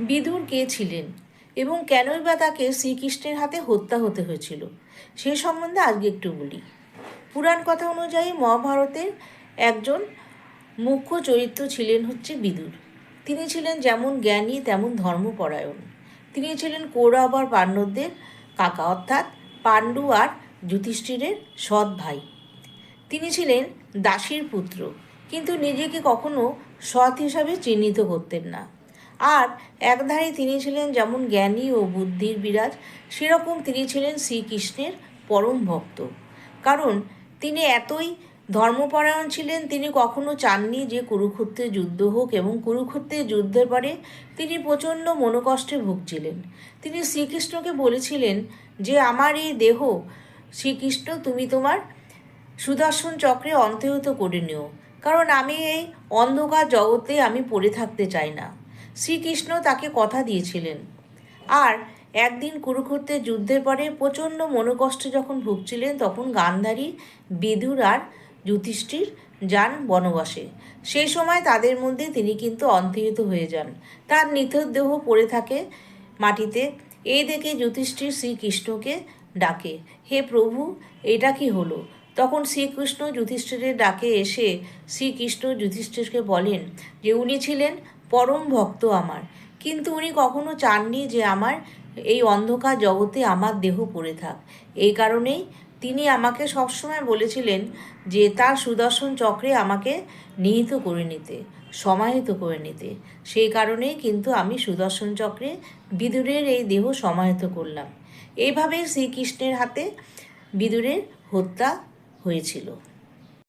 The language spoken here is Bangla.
বিদুর কে ছিলেন এবং কেনই বা তাকে শ্রীকৃষ্ণের হাতে হত্যা হতে হয়েছিল সে সম্বন্ধে আজকে একটু বলি। পুরাণ কথা অনুযায়ী মহাভারতের একজন মুখ্য চরিত্র ছিলেন হচ্ছে বিদুর। তিনি ছিলেন যেমন জ্ঞানী তেমন ধর্মপরায়ণ। তিনি ছিলেন কৌরব আর পাণ্ডবদের কাকা, অর্থাৎ পাণ্ডু আর যুধিষ্ঠিরের সৎ ভাই। তিনি ছিলেন দাসীর পুত্র, কিন্তু নিজেকে কখনো সৎ হিসাবে চিহ্নিত করতেন না। আর একধারে তিনি ছিলেন যেমন জ্ঞানী ও বুদ্ধির বিরাজ, সেরকম তিনি ছিলেন শ্রীকৃষ্ণের পরম ভক্ত। কারণ তিনি এতই ধর্মপরায়ণ ছিলেন, তিনি কখনো চাননি যে কুরুক্ষেত্রের যুদ্ধ হোক, এবং কুরুক্ষেত্রের যুদ্ধের পরে তিনি প্রচণ্ড মনোকষ্টে ভুগছিলেন। তিনি শ্রীকৃষ্ণকে বলেছিলেন যে আমার এই দেহ শ্রীকৃষ্ণ তুমি তোমার সুদর্শন চক্রে অন্তর্হিত করে নিও, কারণ আমি এই অন্ধকার জগতে আমি পড়ে থাকতে চাই না। শ্রীকৃষ্ণ তাকে কথা দিয়েছিলেন। আর একদিন কুরুক্ষেত্রের যুদ্ধের পরে প্রচণ্ড মনোকষ্টে যখন ভুগছিলেন, তখন গান্ধারী, বিদুর আর যুধিষ্ঠির যান বনবাসে। সেই সময় তাদের মধ্যে তিনি কিন্তু অন্তর্হিত হয়ে যান। তার নিথর দেহ পড়ে থাকে মাটিতে। এই দেখে যুধিষ্ঠির শ্রীকৃষ্ণকে ডাকে, হে প্রভু, এটা কি হলো? তখন শ্রীকৃষ্ণ যুধিষ্ঠিরের ডাকে এসে শ্রীকৃষ্ণ যুধিষ্ঠিরকে বলেন যে উনি ছিলেন পরম ভক্ত আমার, কিন্তু উনি কখনো চাননি যে আমার এই অন্ধকার জগতে আমার দেহ পড়ে থাক। এই কারণেই তিনি আমাকে সবসময় বলেছিলেন যে তার সুদর্শন চক্রে আমাকে নিহিত করে নিতে, সমাহিত করে নিতে। সেই কারণেই কিন্তু আমি সুদর্শন চক্রে বিদুরের এই দেহ সমাহিত করলাম। এইভাবেই শ্রীকৃষ্ণের হাতে বিদুরের হত্যা হয়েছিল।